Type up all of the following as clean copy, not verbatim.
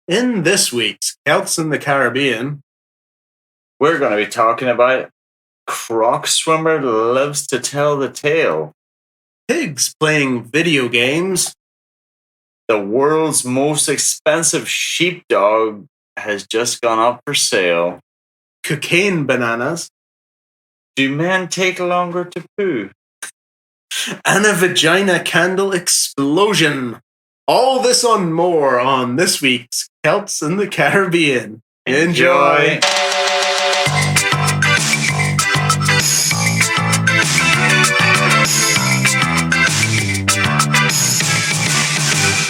In this week's Celts in the Caribbean, we're going to be talking about Croc Swimmer Lives to Tell the Tale. pigs playing video games, The world's most expensive sheepdog has just gone up for sale. cocaine bananas, Do men take longer to poo? and a vagina candle explosion. All this and more on this week's Celts in the Caribbean. Enjoy.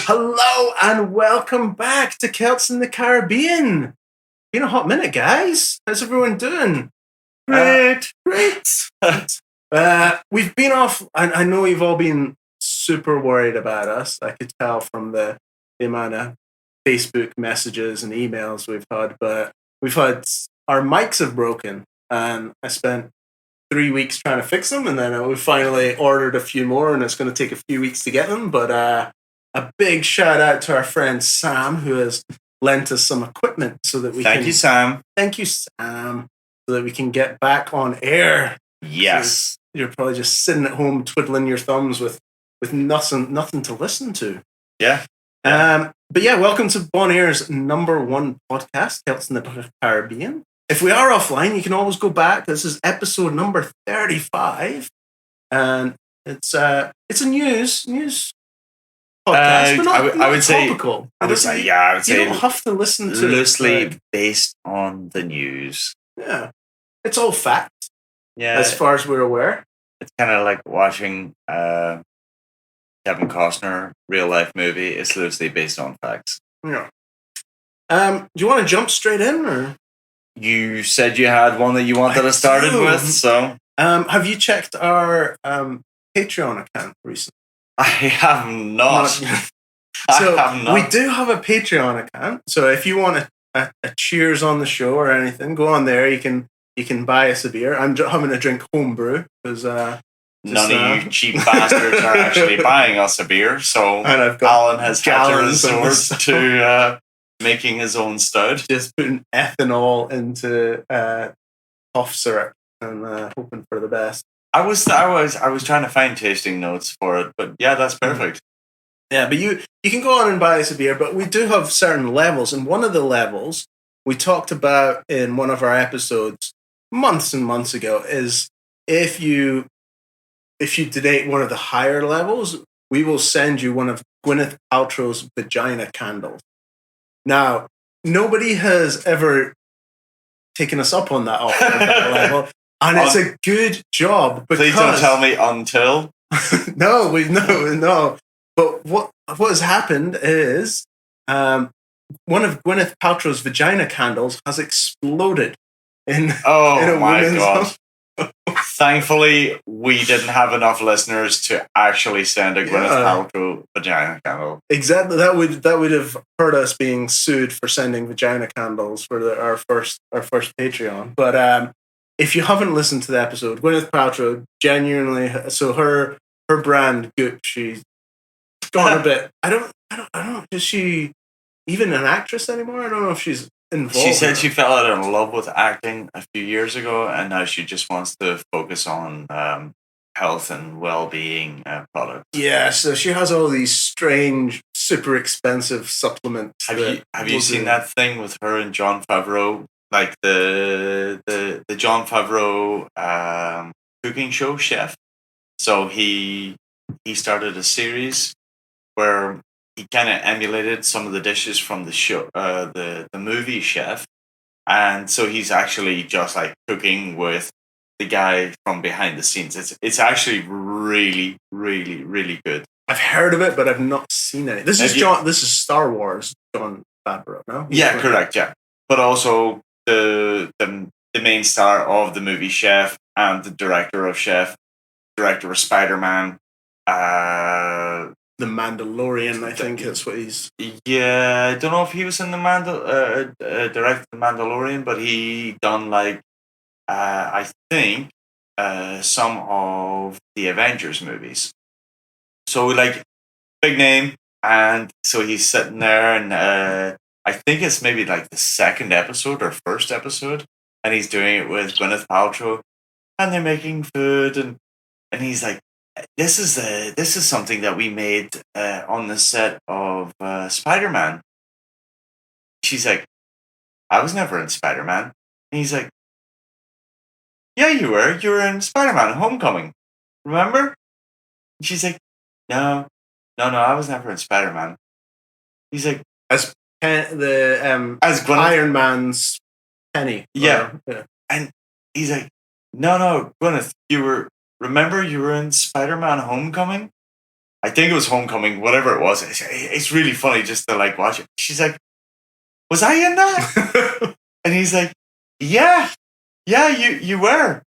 Hello and welcome back to Celts in the Caribbean. Been a hot minute, guys. How's everyone doing? Great. Great. We've been off. I know you've all been super worried about us. I could tell from the amount of Facebook messages and emails we've had. But our mics have broken, and I spent 3 weeks trying to fix them, and then we finally ordered a few more, and it's going to take a few weeks to get them. But a big shout out to our friend Sam, who has lent us some equipment so that we Thank you, Sam. Thank you, Sam, so that we can get back on air. Yes. You're probably just sitting at home twiddling your thumbs with nothing to listen to. Yeah. But yeah, welcome to Bon Air's #1 podcast, Celts in the Caribbean. If we are offline, you can always go back. This is episode number 35, and it's a news podcast. But not, I would say topical. I would say you don't have to listen to loosely based on the news. Yeah, it's all fact. Yeah, as far as we're aware. It's kind of like watching Kevin Costner real life movie. It's loosely based on facts. Yeah. Do you want to jump straight in, or you said you had one that you wanted to start with? So, have you checked our Patreon account recently? I have not. We do have a Patreon account. So if you want a cheers on the show or anything, go on there. You can buy us a beer. I'm having a drink homebrew because none of you cheap bastards are actually buying us a beer. So Alan has had to resort to making his own stout. Just putting ethanol into cough syrup and hoping for the best. I was trying to find tasting notes for it, but yeah, that's perfect. Yeah, but you can go on and buy us a beer, but we do have certain levels, and one of the levels we talked about in one of our episodes months and months ago is if you donate one of the higher levels, we will send you one of Gwyneth Paltrow's vagina candles. Now, nobody has ever taken us up on that offer at that level. And it's a good job. Please don't tell me until. No. But what has happened is one of Gwyneth Paltrow's vagina candles has exploded in a woman's God. Thankfully, we didn't have enough listeners to actually send a Gwyneth Paltrow vagina candle. Exactly. That would have hurt us being sued for sending vagina candles for our first Patreon. But if you haven't listened to the episode, Gwyneth Paltrow genuinely, so her brand Goop, she's gone a bit. I don't know. Is she even an actress anymore? I don't know if she's involved. She said she fell out of love with acting a few years ago, and now she just wants to focus on health and well-being products. Yeah, so she has all these strange, super expensive supplements. Have you seen that thing with her and Jon Favreau? Like the Jon Favreau cooking show, Chef. So he started a series where he kind of emulated some of the dishes from the show, the movie Chef, and so he's actually just like cooking with the guy from behind the scenes. It's actually really, really, really good. I've heard of it, but I've not seen it. This is Star Wars, Jon Favreau, no? Yeah, correct. Yeah, but also the main star of the movie Chef and the director of Chef, director of Spider-Man, The Mandalorian, I think that's what he's. Yeah, I don't know if he was in the directed the Mandalorian, but he done like I think some of the Avengers movies. So like big name, and so he's sitting there, and I think it's maybe like the second episode or first episode, and he's doing it with Gwyneth Paltrow, and they're making food, and he's like, this is something that we made on the set of Spider-Man. She's like, I was never in Spider-Man. And he's like, yeah, you were. You were in Spider-Man Homecoming. Remember? And she's like, no, I was never in Spider-Man. He's like, As as Gwyneth, Iron Man's Penny. yeah. And he's like, no, Gwyneth, remember you were in Spider-Man Homecoming? I think it was Homecoming, whatever it was. It's really funny just to like watch it. She's like, was I in that? And he's like, yeah, you were.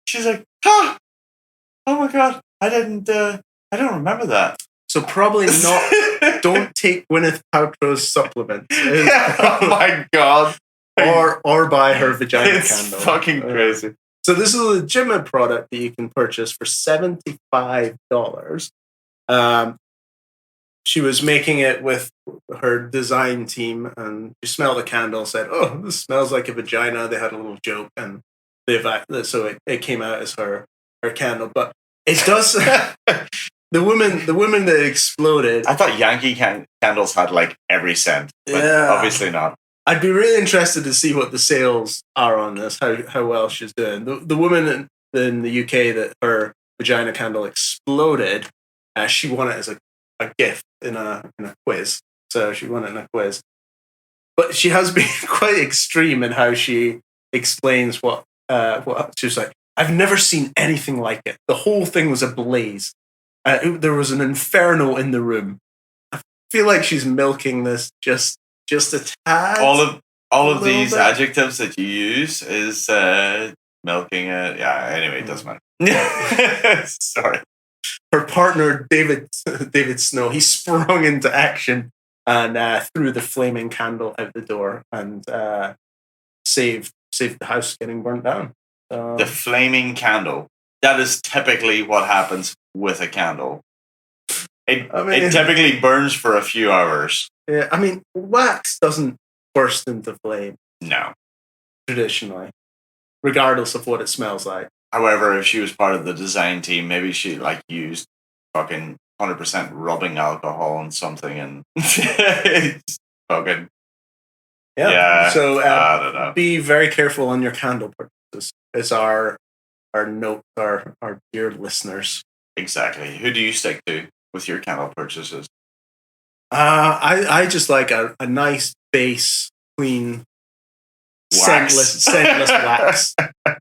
She's like, oh my God, I don't remember that. So probably not. Don't take Gwyneth Paltrow's supplements. Oh my God. Or buy her vagina it's candle. Fucking crazy. So this is a legitimate product that you can purchase for $75. She was making it with her design team, and she smelled the candle, said, "Oh, this smells like a vagina." They had a little joke, and so it came out as her candle. But it does. The woman that exploded. I thought Yankee candles had like every scent, but obviously not. I'd be really interested to see what the sales are on this, how well she's doing. The woman in the UK that her vagina candle exploded, she won it as a gift in a quiz. So she won it in a quiz. But she has been quite extreme in how she explains what she was like. I've never seen anything like it. The whole thing was ablaze. There was an inferno in the room. I feel like she's milking this just a tad. All of these adjectives that you use is milking it. Yeah. Anyway, it doesn't matter. Sorry. Her partner David Snow, he sprung into action and threw the flaming candle out the door and saved the house getting burnt down. The flaming candle. That is typically what happens with a candle. It typically burns for a few hours. Yeah, I mean, wax doesn't burst into flame. No. Traditionally, regardless of what it smells like. However, if she was part of the design team, maybe she like used fucking 100% rubbing alcohol on something and fucking. Yeah. So I don't know. Be very careful on your candle purchases. It's our note, our dear listeners. Exactly. Who do you stick to with your candle purchases? I just like a nice base, clean, wax. scentless wax.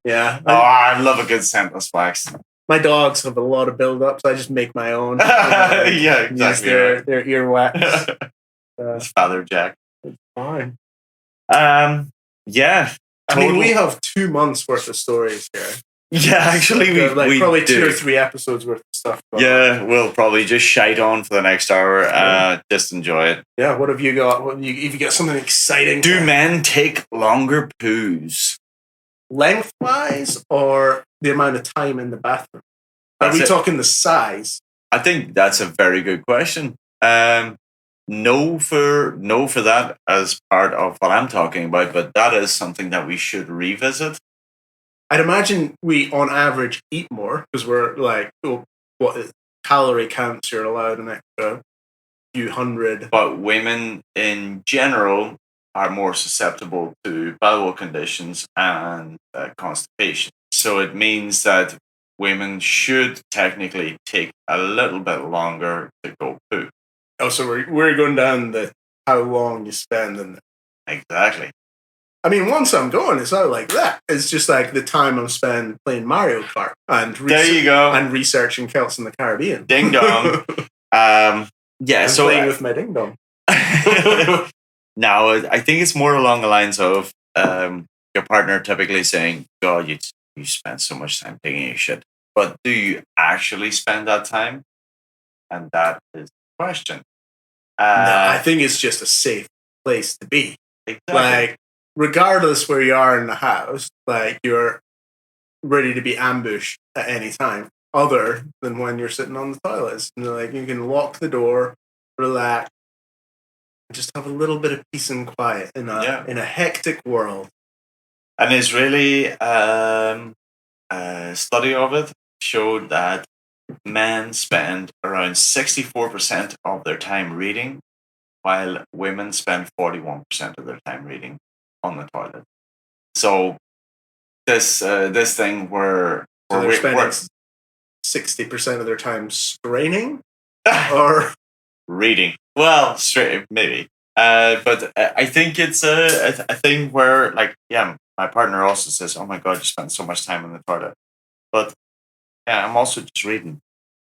Yeah. I love a good scentless wax. My dogs have a lot of build-up, so I just make my own. Yeah, exactly. Use their earwax. Father Jack. It's fine. Yeah. I mean, we have 2 months worth of stories here. Yeah, actually, we probably do. 2 or 3 episodes worth of stuff. Yeah, we'll probably just shite on for the next hour. Just enjoy it. Yeah, what have you got? If you got something exciting? Do men take longer poos? Lengthwise or the amount of time in the bathroom? Are we talking the size? I think that's a very good question. No for that as part of what I'm talking about, but that is something that we should revisit. I'd imagine we, on average, eat more because we're like, what calorie counts? You're allowed an extra few hundred. But women in general are more susceptible to bowel conditions and constipation. So it means that women should technically take a little bit longer to go poo. Oh, so we're going down the how long you spend in there. Exactly. I mean, once I'm going, it's not like that. It's just like the time I'm spending playing Mario Kart and there you go, and researching Celts in the Caribbean. Ding dong. Yeah, so playing with my ding dong. Now, I think it's more along the lines of your partner typically saying, "God, you spend so much time taking a shit," but do you actually spend that time? And that is the question. No, I think it's just a safe place to be. Exactly. Like, regardless where you are in the house, like you're ready to be ambushed at any time, other than when you're sitting on the toilets. And like you can lock the door, relax, just have a little bit of peace and quiet in a hectic world. An Israeli study of it showed that men spend around 64% of their time reading, while women spend 41% of their time reading on the toilet. So this thing where they're spending 60% of their time straining or reading. Well, straight maybe. But I think it's a thing where, like, yeah, my partner also says, "Oh my God, you spend so much time on the toilet." But yeah, I'm also just reading.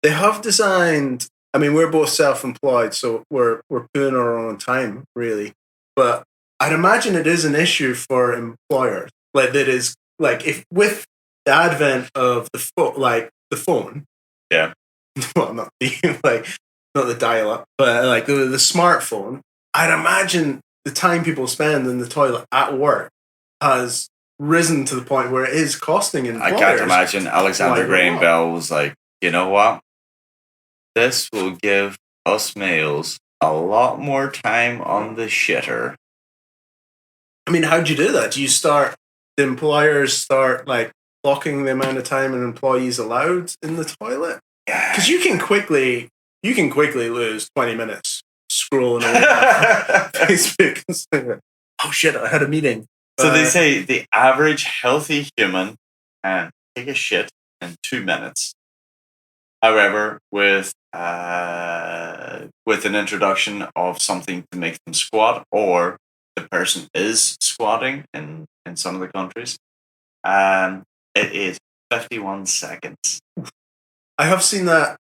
They have designed. I mean, we're both self-employed, so we're putting our own time, really. But I'd imagine it is an issue for employers. Like that is like if with the advent of the phone. Yeah. Well, not the dial-up, but like the smartphone. I'd imagine the time people spend in the toilet at work has risen to the point where it is costing employers. I can't imagine Alexander Graham Bell was like, you know what? This will give us males a lot more time on the shitter. I mean, how'd you do that? Do you the employers start like blocking the amount of time an employee's allowed in the toilet? Because you can quickly lose 20 minutes scrolling over Facebook. Oh shit, I had a meeting. So they say the average healthy human can take a shit in 2 minutes. However, with an introduction of something to make them squat, or the person is squatting in some of the countries, it is 51 seconds. I have seen that.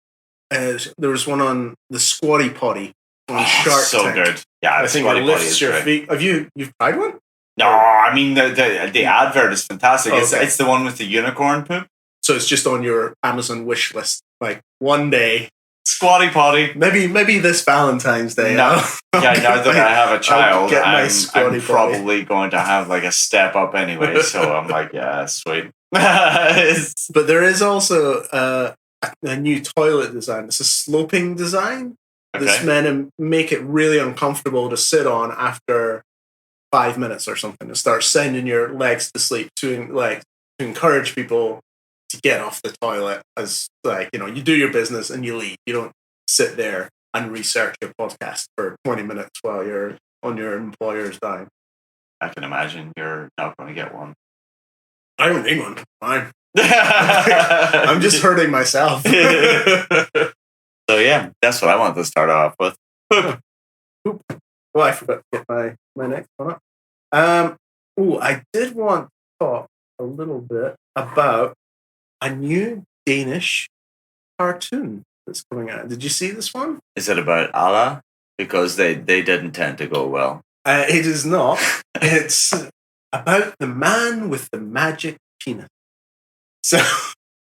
There was one on the Squatty Potty on Shark Tank. Good. Yeah, I think it lifts your feet. Have you've tried one? No, I mean the advert is fantastic. Oh, okay. It's the one with the unicorn poop. So it's just on your Amazon wish list. Like one day, Squatty Potty. Maybe this Valentine's Day. No. Yeah, now that I have a child, I'm probably going to have like a step up anyway. So I'm like, yeah, sweet. But there is also a new toilet design. It's a sloping design. Okay. That's meant to make it really uncomfortable to sit on after 5 minutes or something, and start sending your legs to sleep to encourage people to get off the toilet as you do your business and you leave. You don't sit there and research your podcast for 20 minutes while you're on your employer's dime. I can imagine you're not going to get one. I don't need one. Fine. I'm just hurting myself. So yeah, that's what I wanted to start off with. Poop. Well, I forgot to get my next one up. I did want to talk a little bit about a new Danish cartoon that's coming out. Did you see this one? Is it about Allah? Because they didn't tend to go well. It is not. It's about the man with the magic penis. So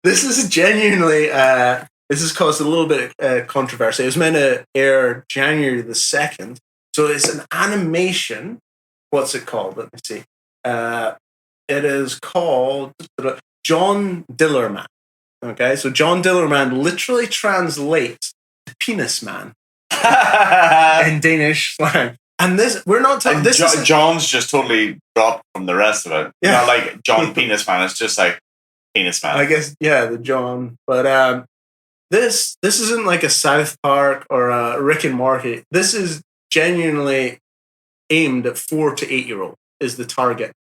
this is genuinely, this has caused a little bit of controversy. It was meant to air January the 2nd. So it's an animation. What's it called? Let me see. It is called John Dillerman. Okay, so John Dillerman literally translates the penis man in Danish slang. And this, we're not talking. John's just totally dropped from the rest of it. Yeah. Not like John Penis Man. It's just like Penis Man. I guess, yeah, the John. But this isn't like a South Park or a Rick and Morty. This is genuinely aimed at 4 to 8 year old is the target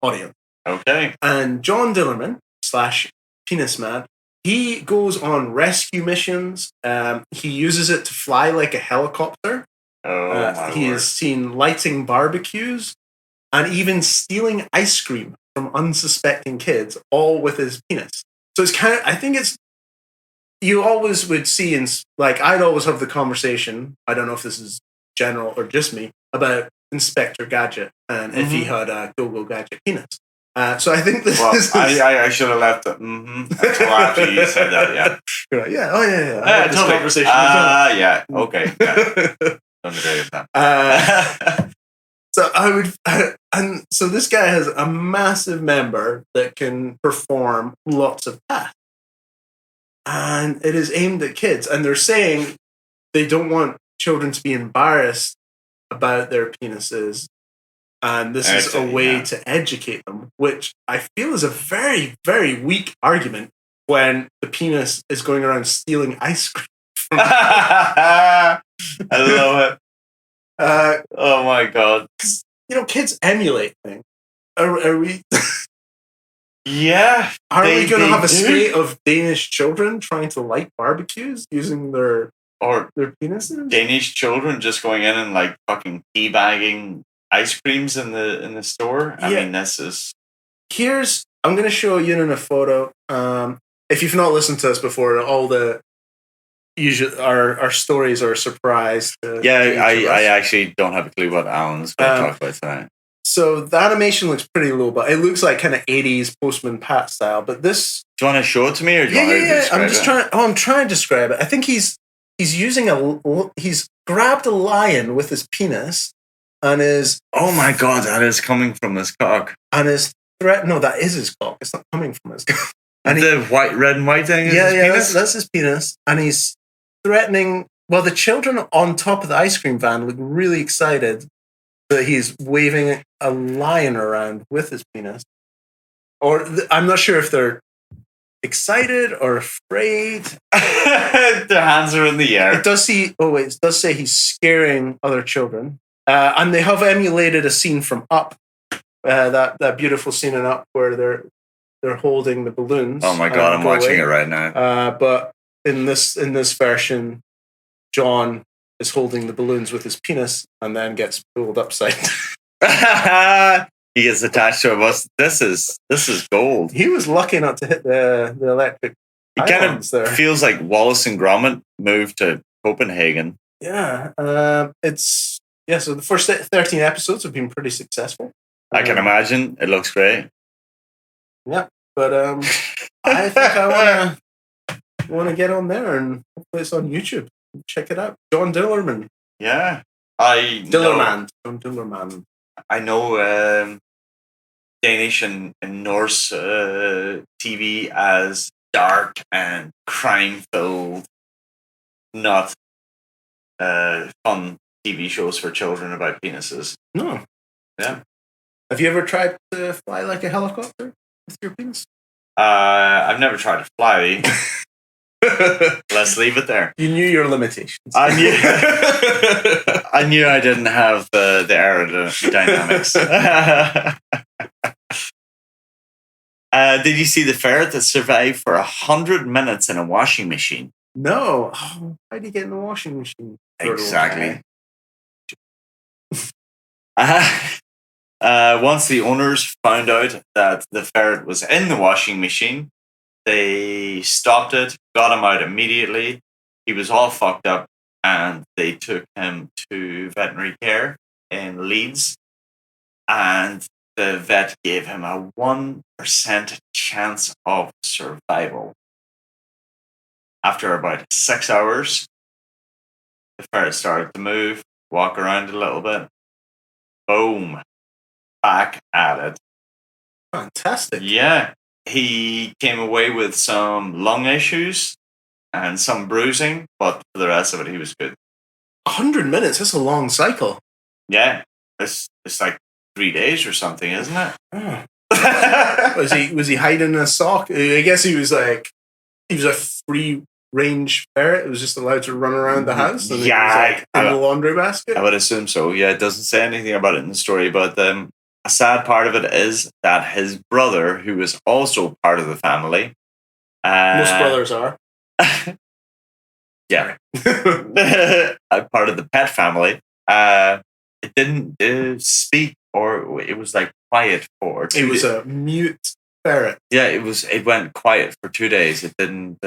audience. Okay. And John Dillerman / Penis Man, he goes on rescue missions. He uses it to fly like a helicopter. He is seen lighting barbecues and even stealing ice cream from unsuspecting kids, all with his penis. So it's kind of, I think it's, you always would see I'd always have the conversation, I don't know if this is general or just me, about Inspector Gadget and if he had a Go-Go Gadget penis. So I think this is... I should have left it until after you said that, yeah. You're like, yeah, oh yeah. This conversation. Yeah, okay. Yeah. Don't agree with that. So this guy has a massive member that can perform lots of tasks. And it is aimed at kids. And they're saying they don't want children to be embarrassed about their penises, and this is a way to educate them, which I feel is a very, very weak argument when the penis is going around stealing ice cream from I love it. Oh my god. Kids emulate things. Are we... Yeah. Are we going to have a spate of Danish children trying to light barbecues using their penises? Danish children just going in and like fucking teabagging ice creams in the store? Yeah. I mean, this is... I'm going to show you in a photo. If you've not listened to us before, all the... our stories are a surprise. I actually don't have a clue what Alan's going to talk about tonight. So the animation looks pretty low, but it looks like kind of 80s Postman Pat style. But this... Do you want to show it to me, or do you want to describe it? I'm trying to describe it. I think he's grabbed a lion with his penis and is... Oh my god, that is coming from his cock. And his no, that is his cock. It's not coming from his cock. And the red and white thing is his penis? That's his penis. And he's threatening... Well, the children on top of the ice cream van look really excited that he's waving a lion around with his penis. Or I'm not sure if they're excited or afraid. Their hands are in the air. It does say he's scaring other children. And they have emulated a scene from Up. That beautiful scene in Up where they're holding the balloons. Oh my god, I'm watching it right now. But in this version, John is holding the balloons with his penis and then gets pulled upside down. He gets attached to a bus. This is gold. He was lucky not to hit the electric. It kind of feels like Wallace and Gromit moved to Copenhagen. Yeah. So the first 13 episodes have been pretty successful. I can imagine. It looks great. Yeah. But I think I want to get on there, and hopefully it's on YouTube. Check it out. John Dillerman. Yeah. John Dillerman. I know Danish and Norse TV as dark and crime-filled, not fun TV shows for children about penises. No. Yeah. Have you ever tried to fly like a helicopter with your penis? I've never tried to fly. Let's leave it there. You knew your limitations. I knew I didn't have the aerodynamics. Did you see the ferret that survived for 100 minutes in a washing machine? No. Oh, how do you get in a washing machine? Exactly. Once the owners found out that the ferret was in the washing machine, they stopped it, got him out immediately. He was all fucked up, and they took him to veterinary care in Leeds, and the vet gave him a 1% chance of survival. After about 6 hours, the ferret started to move, walk around a little bit. Boom. Back at it. Fantastic. Yeah. He came away with some lung issues and some bruising, but for the rest of it, he was good. 100 minutes? That's a long cycle. Yeah. It's like 3 days or something, isn't it? Oh. was he hiding in a sock? I guess he was a free range ferret. It was just allowed to run around the house. And yeah, in the laundry basket. I would assume so. Yeah, it doesn't say anything about it in the story, but a sad part of it is that his brother, who was also part of the family, most brothers are. Yeah, part of the pet family. It didn't speak, or it was like quiet for 2 days. It was a mute ferret. Yeah, it went quiet for 2 days. It didn't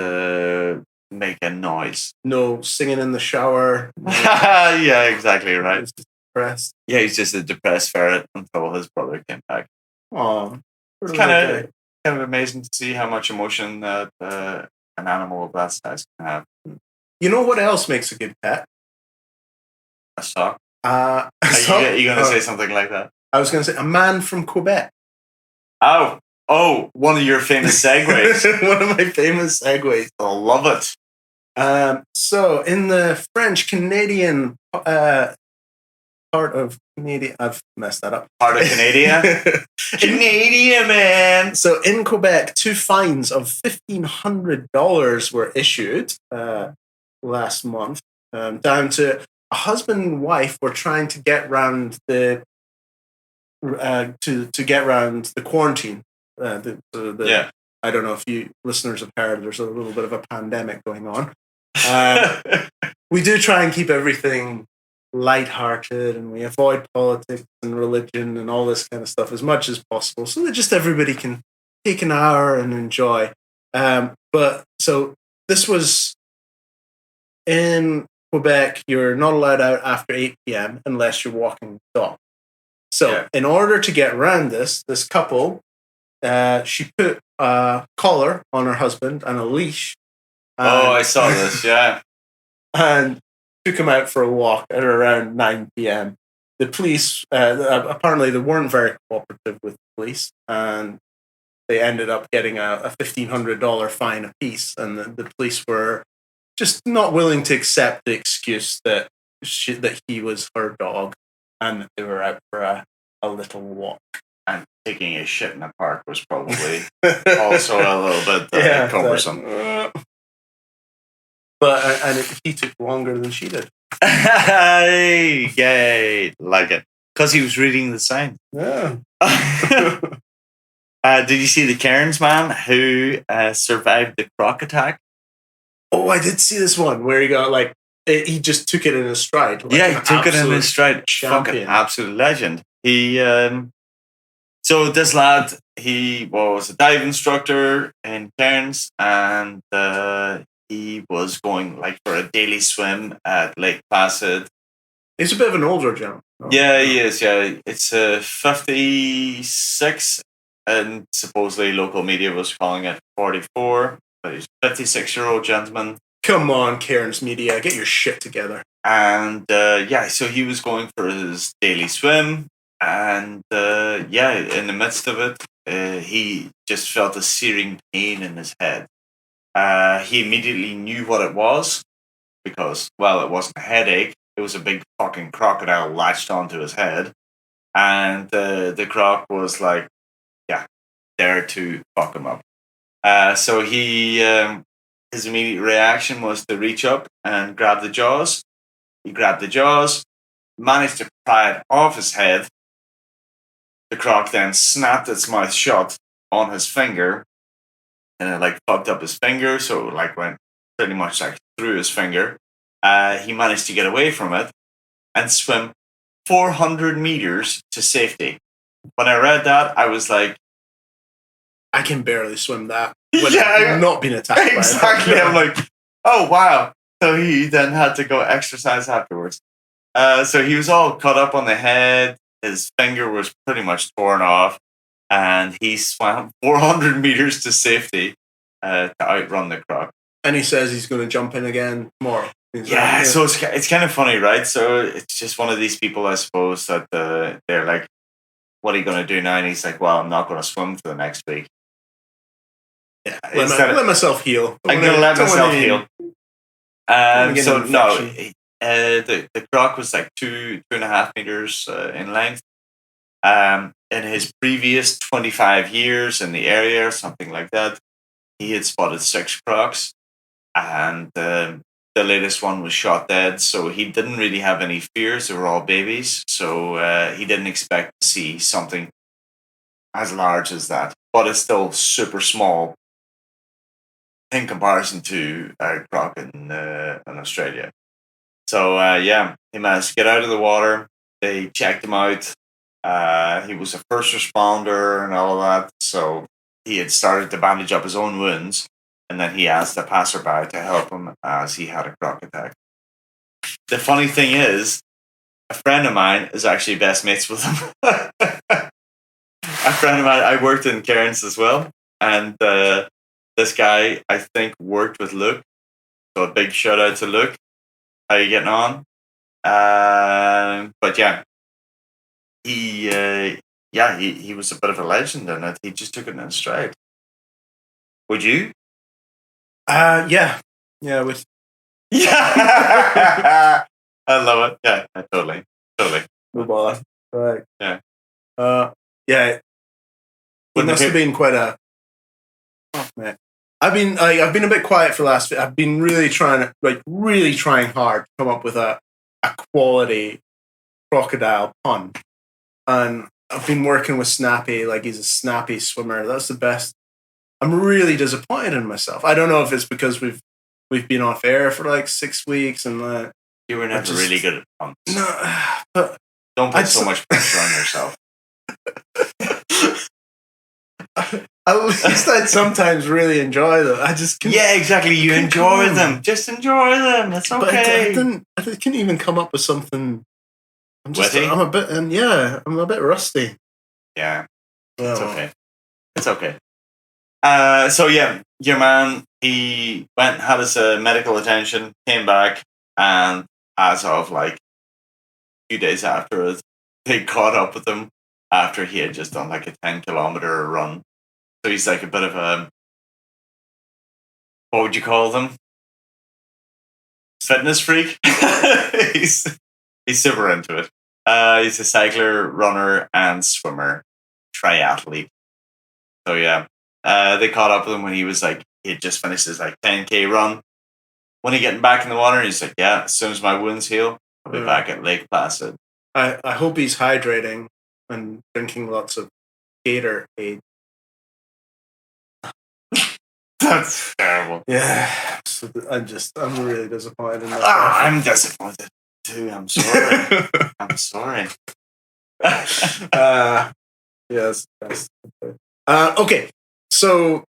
make a noise. No singing in the shower. No. Yeah, exactly right. He's just depressed. Yeah, he's just a depressed ferret until his brother came back. Oh, it's kind of amazing to see how much emotion that an animal of that size can have. You know what else makes a good pet? A sock. Are you going to say something like that? I was going to say a man from Quebec. Oh, one of your famous segues. One of my famous segues. I love it. So in the French-Canadian part of Canada. I've messed that up. Part of Canada? Canada, man! So in Quebec, 2 fines of $1,500 were issued last month, down to a husband and wife were trying to get round the to get round the quarantine. Yeah. I don't know if you listeners have heard, there's a little bit of a pandemic going on. We do try and keep everything lighthearted, and we avoid politics and religion and all this kind of stuff as much as possible, so that just everybody can take an hour and enjoy. But so this was in Quebec. You're not allowed out after 8 p.m. unless you're walking the dog. So in order to get around this couple, she put a collar on her husband and a leash. I saw this, yeah. And took him out for a walk at around 9 p.m. The police, apparently they weren't very cooperative with the police, and they ended up getting a $1,500 fine apiece, and the police were just not willing to accept the excuse that he was her dog, and that they were out for a little walk. And taking a shit in a park was probably also a little bit cumbersome. But he took longer than she did. Yay, like it. Because he was reading the sign. Yeah. Did you see the Cairns man who survived the croc attack? Oh, I did see this one where he got he just took it in his stride. He took it in his stride. Fucking absolute legend. He so this lad, he was a dive instructor in Cairns, and he was going for a daily swim at Lake Placid. He's a bit of an older gentleman. Yeah, he is. Yeah, it's 56, and supposedly local media was calling it 44. But he's a 56-year-old gentleman. Come on, Cairns media, get your shit together. And so he was going for his daily swim, and in the midst of it, he just felt a searing pain in his head. He immediately knew what it was, because, well, it wasn't a headache. It was a big fucking crocodile latched onto his head. And the croc was there to fuck him up. So his immediate reaction was to reach up and grab the jaws. He grabbed the jaws, managed to pry it off his head. The croc then snapped its mouth shut on his finger, and it fucked up his finger, so it went pretty much through his finger. He managed to get away from it and swim 400 meters to safety. When I read that, I was like, I can barely swim that. I've not been attacked exactly. I'm like, oh wow. So he then had to go exercise afterwards. So he was all cut up on the head. His finger was pretty much torn off, and he swam 400 meters to safety to outrun the croc. And he says he's going to jump in again tomorrow. So it's kind of funny, right? So it's just one of these people, I suppose, that they're like, what are you going to do now? And he's like, well, I'm not going to swim for the next week. Yeah, let myself heal. I'm going to let myself heal. The croc was 2.5 meters in length. In his previous 25 years in the area, something like that, he had spotted 6 crocs, and the latest one was shot dead. So he didn't really have any fears. They were all babies, so he didn't expect to see something as large as that. But it's still super small in comparison to a croc in Australia. So he managed to get out of the water. They checked him out. He was a first responder and all of that. So he had started to bandage up his own wounds, and then he asked a passerby to help him as he had a croc attack. The funny thing is, a friend of mine is actually best mates with him. A friend of mine, I worked in Cairns as well, and this guy, I think, worked with Luke. So a big shout out to Luke. How you getting on? But yeah, he was a bit of a legend in it. He just took it in stride. Would you? Yeah. Yeah. I love it. Yeah, totally. No bother. Right. Yeah. Yeah. He When the must have been quite a. Oh, man. I've been a bit quiet for the last. I've been really trying hard to come up with a quality crocodile pun, and I've been working with Snappy. Like he's a snappy swimmer. That's the best. I'm really disappointed in myself. I don't know if it's because we've been off air for like 6 weeks and you were never really good at puns. No, but don't put so much pressure on yourself. At least I'd sometimes really enjoy them. I just couldn't, yeah, exactly. You enjoy them. Just enjoy them. It's okay. But I couldn't even come up with something. Witty? I'm a bit rusty. Yeah, Well, it's okay. It's okay. So yeah, your man, he went, had his medical attention, came back, and as of like a few days after it, they caught up with him after he had just done like a 10-kilometer run. So he's like a bit of a, what would you call them? Fitness freak. he's super into it. He's a cycler, runner, and swimmer, triathlete. So yeah, they caught up with him when he had just finished his like 10K run. When he getting back in the water, he's like, yeah, as soon as my wounds heal, I'll be back at Lake Placid. I hope he's hydrating and drinking lots of Gatorade. That's terrible. Yeah, so I'm really disappointed in that. I'm disappointed too. I'm sorry. I'm sorry. Yes. Okay, so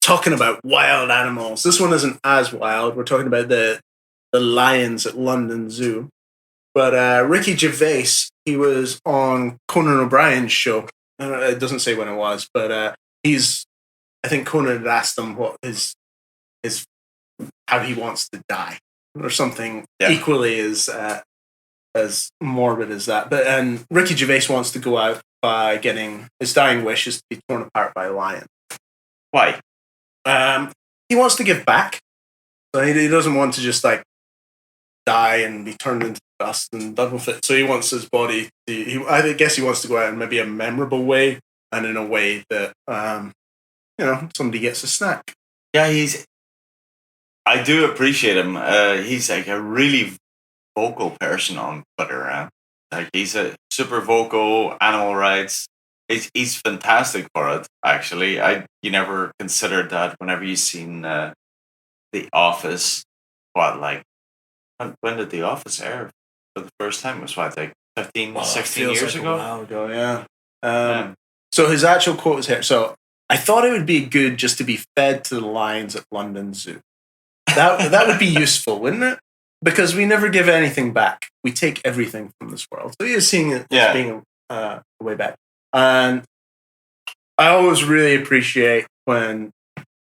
talking about wild animals. This one isn't as wild. We're talking about the lions at London Zoo. But Ricky Gervais, he was on Conan O'Brien's show. It doesn't say when it was, but I think Conan had asked him what his how he wants to die, or something equally as morbid as that. And Ricky Gervais wants to go out by getting his dying wish is to be torn apart by a lion. Why? He wants to give back. So he doesn't want to just like die and be turned into dust and done with it. So he wants his body to, I guess he wants to go out in maybe a memorable way and in a way that somebody gets a snack. Yeah, I do appreciate him. He's like a really vocal person on Twitter. Like he's a super vocal, animal rights. He's fantastic for it. Actually, you never considered that whenever you seen The Office. When did The Office air for the first time? It was like 15, 16 years ago? A while ago, yeah. So his actual quote was here. So I thought it would be good just to be fed to the lions at London Zoo. That would be useful, wouldn't it? Because we never give anything back. We take everything from this world. So you're seeing it as being a way back. And I always really appreciate when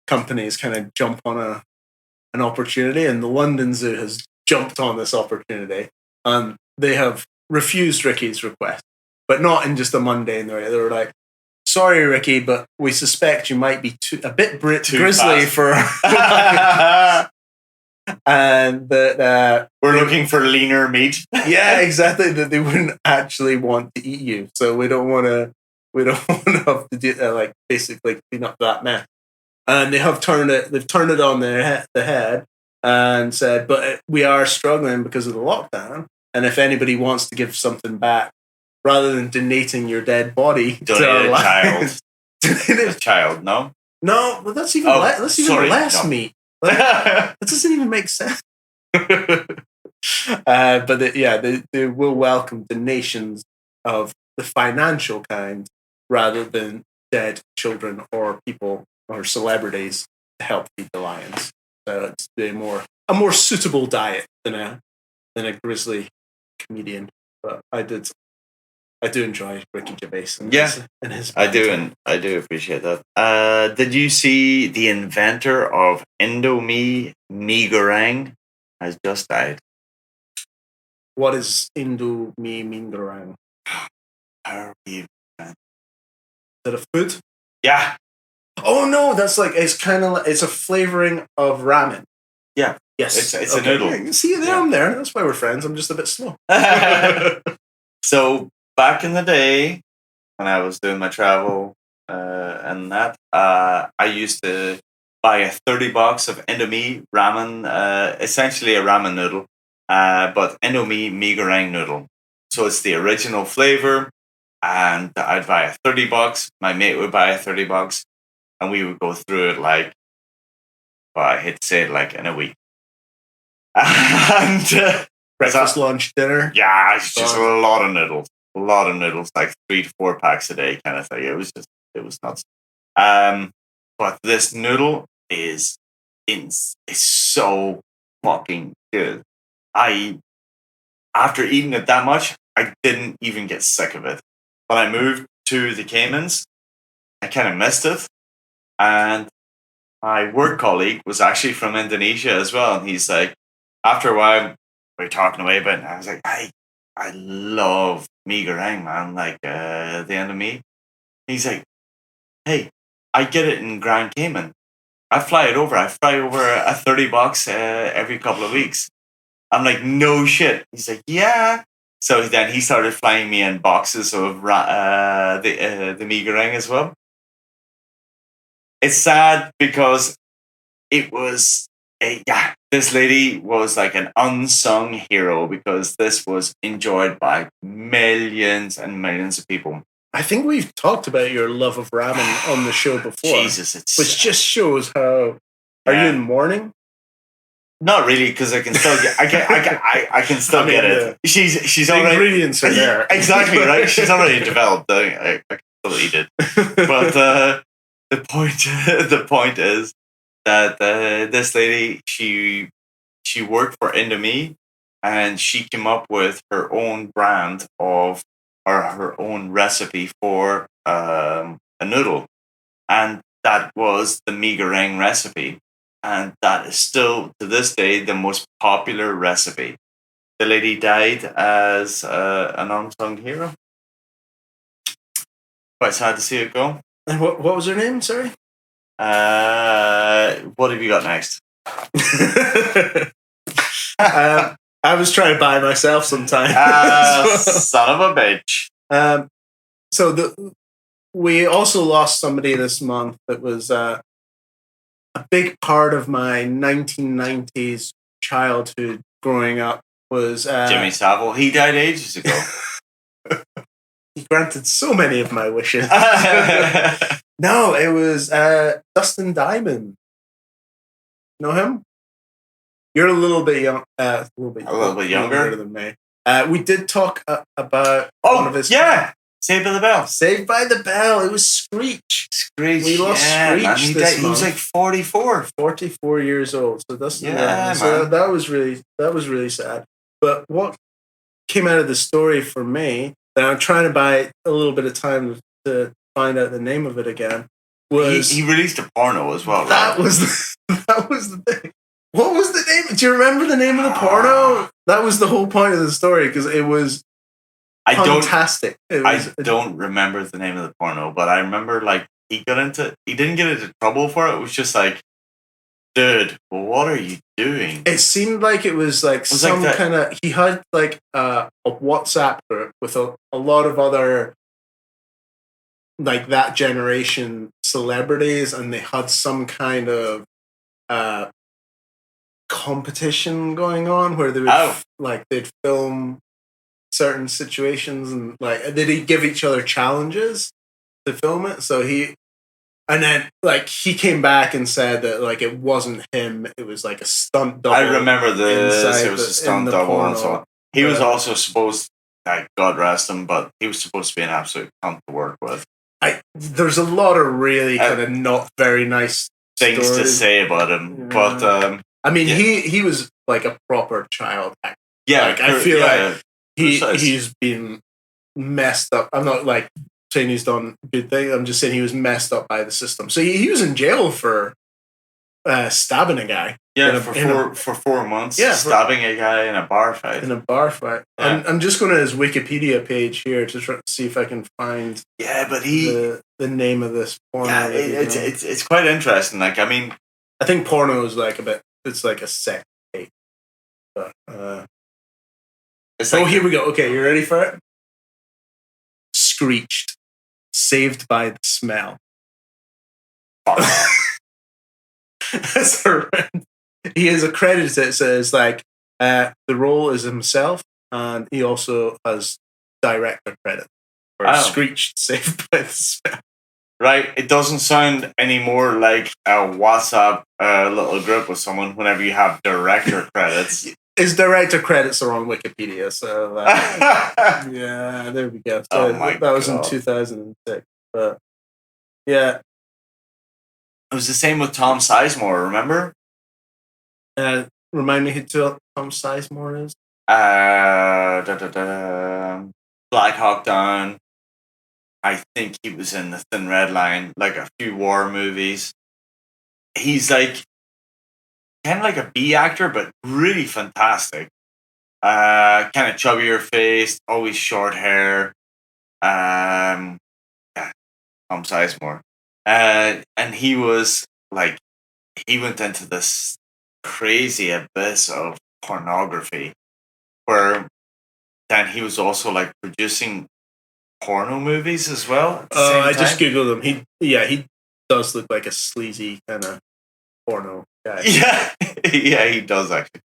companies kind of jump on an opportunity, and the London Zoo has jumped on this opportunity, and they have refused Ricky's request, but not in just a mundane way. They were like, sorry, Ricky, but we suspect you might be a bit grizzly for and that we're looking for leaner meat. Yeah, exactly. That they wouldn't actually want to eat you, so we don't want to have to do basically clean up that mess. And they have turned it. They've turned it on the head and said, but we are struggling because of the lockdown. And if anybody wants to give something back, rather than donating your dead body to a child, a child, no, well, that's even less meat. That doesn't even make sense. But they will welcome donations of the financial kind rather than dead children or people or celebrities to help feed the lions. So it's a more suitable diet than a grizzly comedian. But I do enjoy Ricky Gervais and his I do appreciate that. Did you see the inventor of Indomie Goreng has just died? What is Indomie Goreng? Is that a food? Yeah. Oh no, that's like it's a flavoring of ramen. Yeah. Yes. It's a noodle. Yeah, see, I'm there. That's why we're friends. I'm just a bit slow. So back in the day, when I was doing my travel and that, I used to buy a 30 box of Indomie ramen, essentially a ramen noodle, but Indomie mee goreng noodle. So it's the original flavor, and I'd buy a 30 bucks. My mate would buy a 30 bucks, and we would go through it like, well, I hate to say it, like in a week. And Breakfast, lunch, dinner. yeah, it's just a lot of noodles, like 3 to 4 packs a day, kind of thing. It was nuts. But this noodle is so fucking good. After eating it that much, I didn't even get sick of it. When I moved to the Caymans, I kind of missed it, and my work colleague was actually from Indonesia as well, and he's like, after a while, we were talking away about it, and I was like, I love mee goreng, man, like the end of me. He's like, hey, I get it in Grand Cayman. I fly over a 30 bucks every couple of weeks. I'm like, no shit. He's like, yeah. So then he started flying me in boxes of the mee goreng as well. It's sad because it was this lady was like an unsung hero because this was enjoyed by millions and millions of people. I think we've talked about your love of ramen on the show before. Jesus, which just shows how. Are you in mourning? Not really, because I can still get. I can still get it. She's the already ingredients are there. Exactly right. She's already developed. I can still eat it. But the point is that this lady she worked for Indomie, and she came up with her own brand of or her own recipe for a noodle, and that was the mee goreng recipe, and that is still to this day the most popular recipe. The lady died as an unsung hero. Quite sad to see it go. And what was her name? Sorry. What have you got next? I was trying to buy myself some time. Son of a bitch. So we also lost somebody this month that was a big part of my 1990s childhood growing up. Was Jimmy Savile. He died ages ago. He granted so many of my wishes. No, it was Dustin Diamond. Know him? You're a little bit young. A little bit younger than me. We did talk about one of his. Yeah, Saved by the Bell. Saved by the Bell. It was Screech. We lost Screech. Man, he was like 44 years old. So that's so that was really sad. But what came out of the story for me, that I'm trying to buy a little bit of time to find out the name of it again, was he released a porno as well. That was the thing. What was the name? Do you remember the name of the porno? That was the whole point of the story because it was fantastic. I don't remember the name of the porno, but I remember like he didn't get into trouble for it. It was just like, dude, what are you doing? It seemed like it was like some kind of. He had like a WhatsApp group with a lot of other like that generation celebrities, and they had some kind of competition going on where they would they'd film certain situations and like they'd give each other challenges to film it. So he came back and said that like it wasn't him, it was like a stunt double. I remember this. It was a stunt double and so on. He was also supposed, like, God rest him, but he was supposed to be an absolute cunt to work with. There's a lot of really kind of not very nice things stories to say about him, but I mean, he was like a proper child actor. Yeah, like, I feel like he's been messed up. I'm not like saying he's done good things. I'm just saying he was messed up by the system. So he was in jail for stabbing a guy. Yeah, for 4 months. Yeah, stabbing a guy in a bar fight. Yeah. I'm just going to his Wikipedia page here to try to see if I can find. Yeah, but the name of this porno. Yeah, it's quite interesting. Like, I mean, I think porno is like a bit. It's like a sex But, It's like here we go. Okay, you ready for it? Screeched. Saved by the smell. He is accredited. It says like the role is himself, and he also has director credit for Screeched, Saved by the Smell. Right, it doesn't sound any more like a WhatsApp little group with someone whenever you have director credits. His director credits are on Wikipedia, so yeah, there we go. So that was in 2006, but yeah, it was the same with Tom Sizemore. Remember? Remind me who Tom Sizemore is. Black Hawk Down. I think he was in The Thin Red Line, like a few war movies. He's like kind of like a B actor, but really fantastic. Kind of chubbier face, always short hair. Yeah, Tom Sizemore. And he was like, he went into this crazy abyss of pornography, where then he was also like producing porno movies as well. I just googled him. He does look like a sleazy kind of porno guy. Yeah, yeah, he does actually.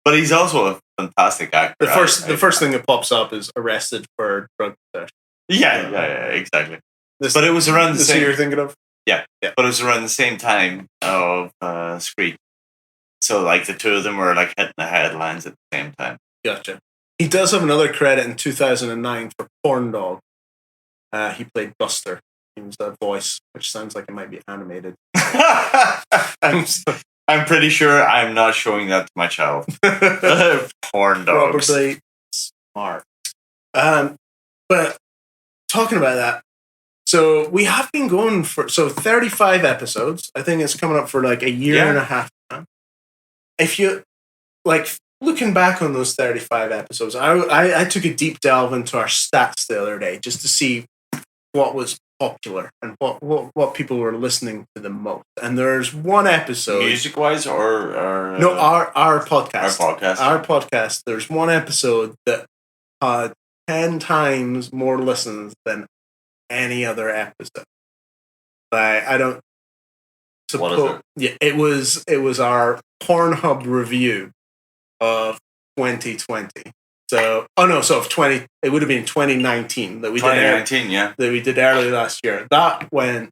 But he's also a fantastic actor. The first thing that pops up is arrested for drug possession. Yeah, exactly. But it was around the same. You're thinking of? Yeah, but it was around the same time of Screech. So like the two of them were like hitting the headlines at the same time. Gotcha. He does have another credit in 2009 for Porn Dog. He played Buster. He was that voice, which sounds like it might be animated. I'm pretty sure I'm not showing that to my child. Porn dogs. Probably smart. But talking about that, so we have been going for 35 episodes. I think it's coming up for like a year and a half now. If you like looking back on those 35 episodes, I took a deep delve into our stats the other day just to see what was popular and what people were listening to the most. And there's one episode, music wise or no, our podcast. Our podcast. There's one episode that had 10 times more listens than any other episode. I don't suppose. What is it? Yeah, it was our Pornhub review of 2020. So, of 20, it would have been 2019 that we 2019, that we did early last year. That went,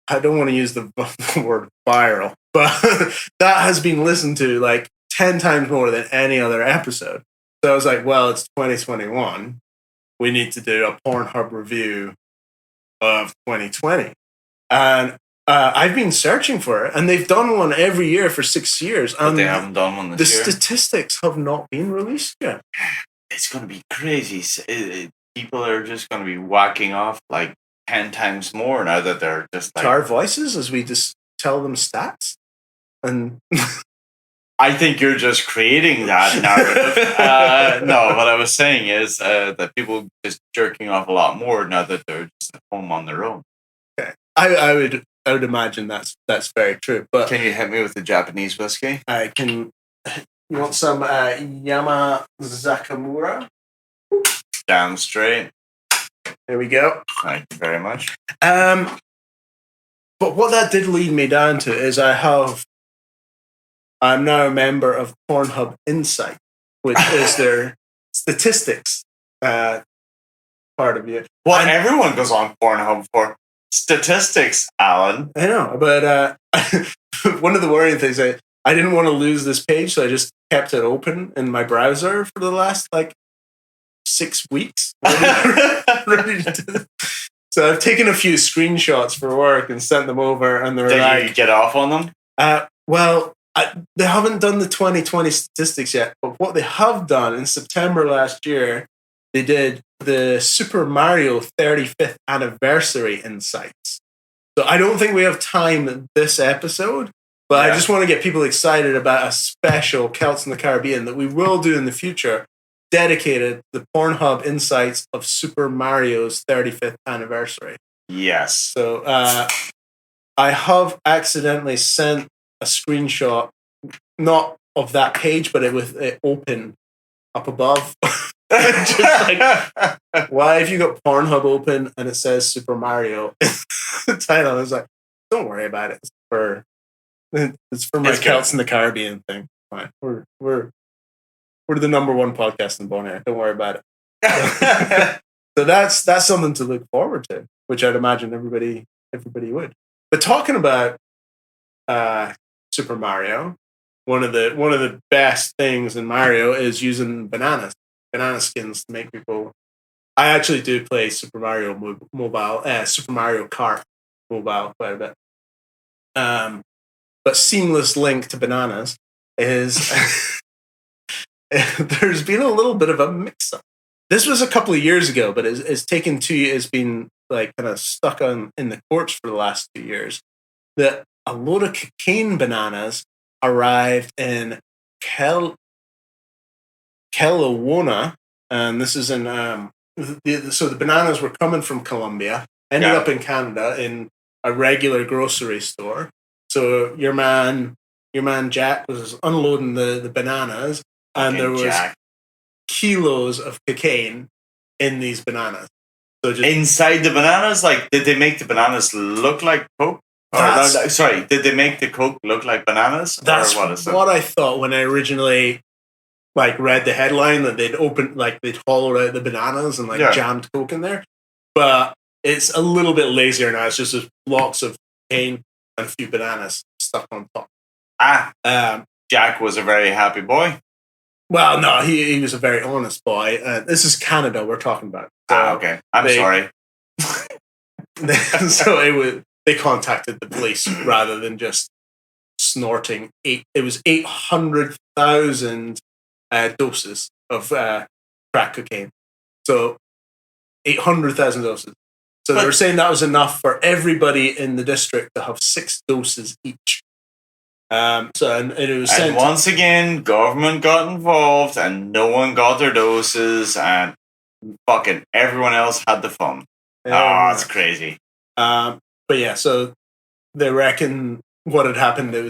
I don't want to use the word viral, but that has been listened to like 10 times more than any other episode. So I was like, well, it's 2021. We need to do a Pornhub review of 2020. And I've been searching for it, and they've done one every year for 6 years. And but they haven't done one this year. The statistics have not been released yet. It's going to be crazy. People are just going to be whacking off like 10 times more now that they're just like... To our voices as we just tell them stats. And I think you're just creating that narrative. No, what I was saying is that people are just jerking off a lot more now that they're just at home on their own. Okay. I would imagine that's very true. But can you hit me with the Japanese whiskey? I can. You want some Yama Zakamura? Damn straight. There we go. Thank you very much. But what that did lead me down to is I'm now a member of Pornhub Insight, which is their statistics part of it. Well, everyone goes on Pornhub for statistics, Alan. I know, but one of the worrying things, I didn't want to lose this page, so I just kept it open in my browser for the last 6 weeks. Ready to do this. So I've taken a few screenshots for work and sent them over, and they're Did you get off on them? They haven't done the 2020 statistics yet, but what they have done in September last year, they did the Super Mario 35th anniversary insights. So I don't think we have time this episode, but I just want to get people excited about a special Celts in the Caribbean that we will do in the future, dedicated to the Pornhub insights of Super Mario's 35th anniversary. Yes. So I have accidentally sent a screenshot, not of that page, but with it open up above. Just like, why have you got Pornhub open and it says Super Mario in the title? I was like, don't worry about it. It's for my Celts in the Caribbean thing. Fine. We're the number one podcast in Bonaire. Don't worry about it. So that's something to look forward to, which I'd imagine everybody would. But talking about Super Mario, one of the best things in Mario is using banana skins to make people. I actually do play Super Mario mobile, Super Mario Kart mobile quite a bit. But seamless link to bananas is there's been a little bit of a mix-up. This was a couple of years ago, but it's taken 2 years. It's been like kind of stuck in the courts for the last 2 years. That a load of cocaine bananas arrived in Kelowna, and this is in so the bananas were coming from Colombia, ended up in Canada in a regular grocery store. So your man Jack was unloading the bananas, and there was kilos of cocaine in these bananas. So just inside the bananas, like, did they make the bananas look like Coke? Did they make the Coke look like bananas? That's what I thought when I originally read the headline, that they'd hollowed out the bananas and jammed Coke in there. But it's a little bit lazier now. It's just blocks of cocaine and a few bananas stuck on top. Jack was a very happy boy. Well, no, he was a very honest boy. This is Canada we're talking about. So okay. I'm sorry. So they contacted the police rather than just snorting. It was 800,000 doses of crack cocaine. So 800,000 doses. So they were saying that was enough for everybody in the district to have 6 doses each. And it was sent. And once again, government got involved, and no one got their doses, and fucking everyone else had the fun. It's crazy. But yeah, so they reckon what had happened, it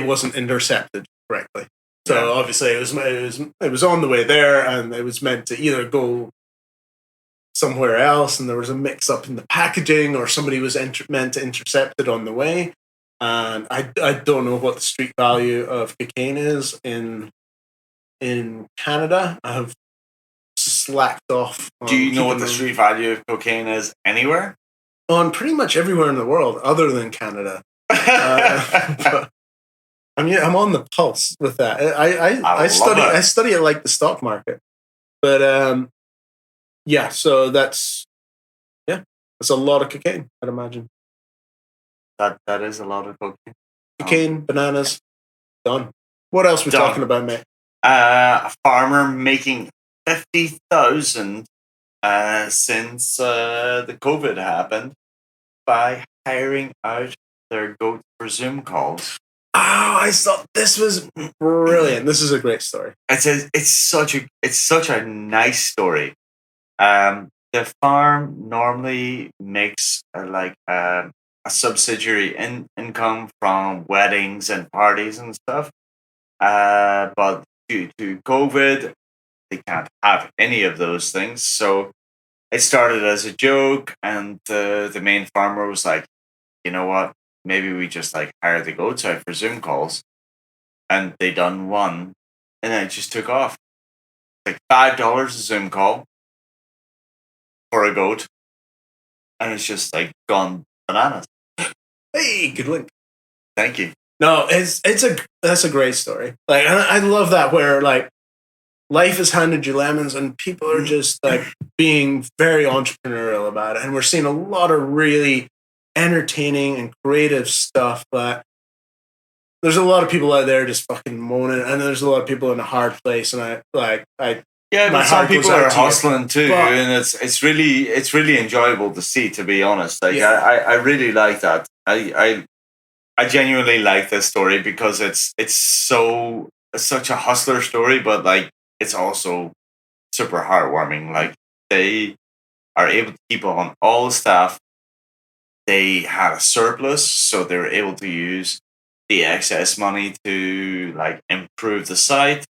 wasn't intercepted correctly. So obviously it was on the way there, and it was meant to either go somewhere else, and there was a mix up in the packaging, or somebody was meant to intercept it on the way. And I don't know what the street value of cocaine is in Canada. I have slacked off. Do you know what the street value of cocaine is anywhere? On pretty much everywhere in the world, other than Canada. But, I mean, I'm on the pulse with that. I study it like the stock market. But yeah, so that's a lot of cocaine, I'd imagine. That is a lot of cocaine. Cocaine, bananas, done. What else are we talking about, mate? A farmer making 50,000 since the COVID happened by hiring out their goats for Zoom calls. Oh, I thought this was brilliant. This is a great story. It's such a nice story. The farm normally makes a subsidiary income from weddings and parties and stuff. But due to COVID, they can't have any of those things. So it started as a joke, and the main farmer was like, you know what? Maybe we just hire the goats out for Zoom calls. And they done one, and then it just took off. $5 a Zoom call for a goat, and it's just gone bananas. Hey, good link. Thank you. No, that's a great story. I love that, where life has handed you lemons, and people are just being very entrepreneurial about it. And we're seeing a lot of really entertaining and creative stuff, but there's a lot of people out there just fucking moaning, and there's a lot of people in a hard place. And but some people are hustling too, and it's really enjoyable to see. To be honest, I really like that. I genuinely like this story because it's such a hustler story, but it's also super heartwarming. They are able to keep on all the staff. They had a surplus, so they were able to use the excess money to like improve the site.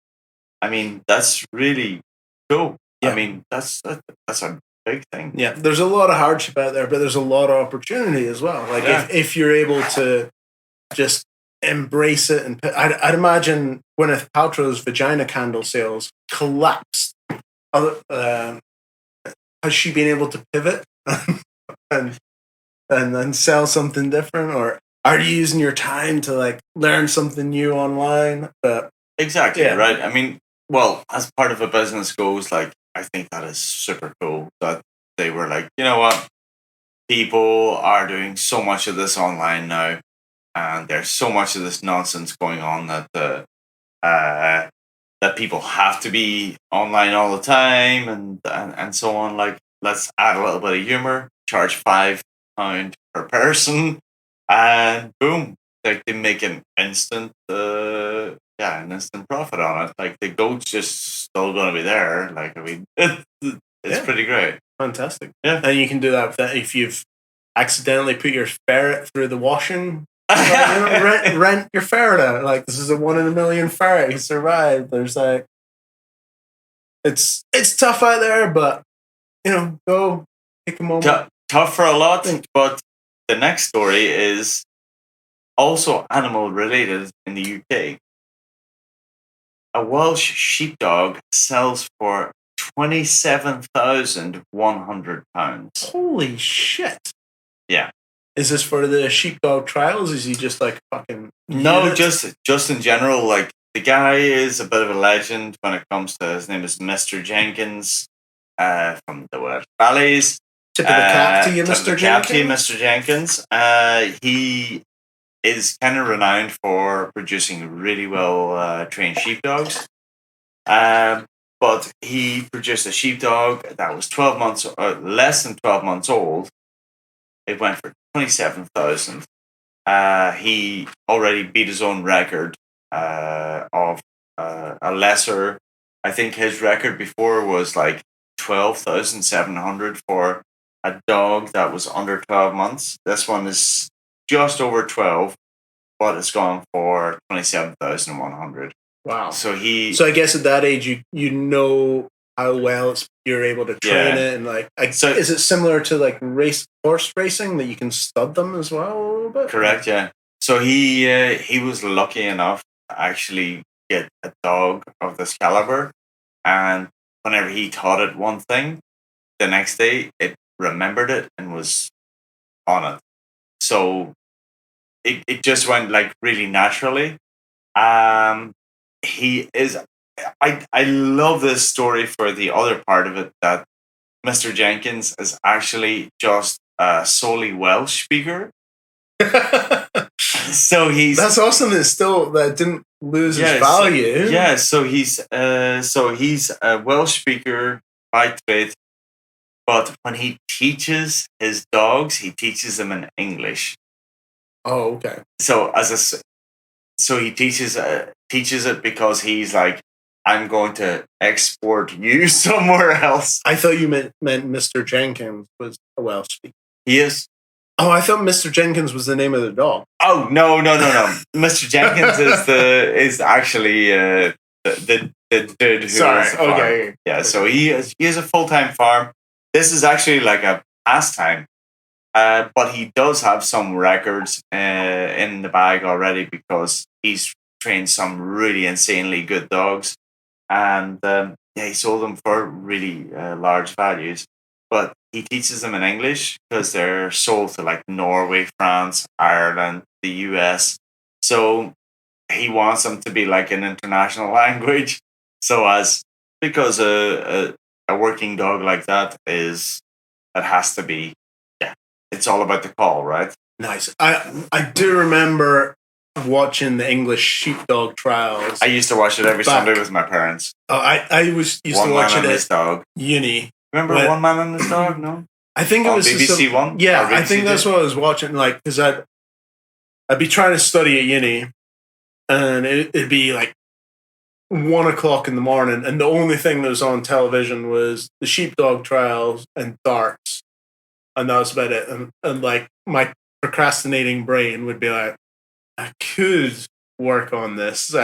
I mean, that's really cool. Yeah. I mean, that's a big thing. Yeah, there's a lot of hardship out there, but there's a lot of opportunity as well. Like if you're able to just embrace it, and I'd imagine Gwyneth Paltrow's vagina candle sales collapsed. Has she been able to pivot and then sell something different, or are you using your time to like learn something new online? Exactly, right. I mean, well, as part of a business goes, like I think that is super cool that they were like, you know what, people are doing so much of this online now, and there's so much of this nonsense going on that that people have to be online all the time and so on. Like, let's add a little bit of humor, charge £5 per person, and boom, like they make an instant profit on it. Like the goat's just still going to be there. Like, I mean, it's pretty great. Fantastic. Yeah. And you can do that if you've accidentally put your ferret through the washing. Rent your ferret out. Like, this is a 1 in a million ferret. He survived. There's like, it's tough out there, but go take a moment. Tough for a lot, but the next story is also animal related in the UK. A Welsh sheepdog sells for £27,100. Holy shit! Yeah. Is this for the sheepdog trials? Is he just like fucking? No, just in general. Like, the guy is a bit of a legend when it comes to, his name is Mr. Jenkins, from the Welsh Valleys. Tip of the cap to you, Mr. Jenkins. Mr. Jenkins. He is kind of renowned for producing really well trained sheepdogs. But he produced a sheepdog that was 12 months, less than 12 months old. It went for 27,000. He already beat his own record of a lesser. I think his record before was like 12,700 for a dog that was under 12 months. This one is just over 12, but it's gone for 27,100. Wow. So I guess at that age, you know how well you're able to train it, and like, is it similar to like horse racing that you can stud them as well a little bit? Correct. Yeah. So he was lucky enough to actually get a dog of this caliber, and whenever he taught it one thing, the next day it remembered it and was on it. So it just went like really naturally. He is. I love this story for the other part of it, that Mr. Jenkins is actually just a solely Welsh speaker. So that's awesome. That didn't lose his value. So he's a Welsh speaker by trade, but when he teaches his dogs, he teaches them in English. Oh, okay. So he teaches it because he's like, I'm going to export you somewhere else. I thought you meant Mr. Jenkins was a Welsh speaker. He is. Oh, I thought Mr. Jenkins was the name of the dog. Oh, no. Mr. Jenkins is actually the dude who. Sorry. Okay. Yeah. So he has a full-time farm. This is actually like a pastime, but he does have some records in the bag already because he's trained some really insanely good dogs, and he sold them for really large values. But he teaches them in English because they're sold to like Norway, France, Ireland, the US. So he wants them to be like an international language. Because a working dog like that has to be, it's all about the call, right? Nice. I do remember watching the English sheepdog trials. I used to watch it every Sunday with my parents. I used to watch it at dog. uni. Remember One Man and His Dog? No, I think it was BBC One. Yeah, I think that's what I was watching. Like, because I'd be trying to study at uni, and it'd be like 1 o'clock in the morning, and the only thing that was on television was the sheepdog trials and darts, and that was about it. And like my procrastinating brain would be like, I could work on this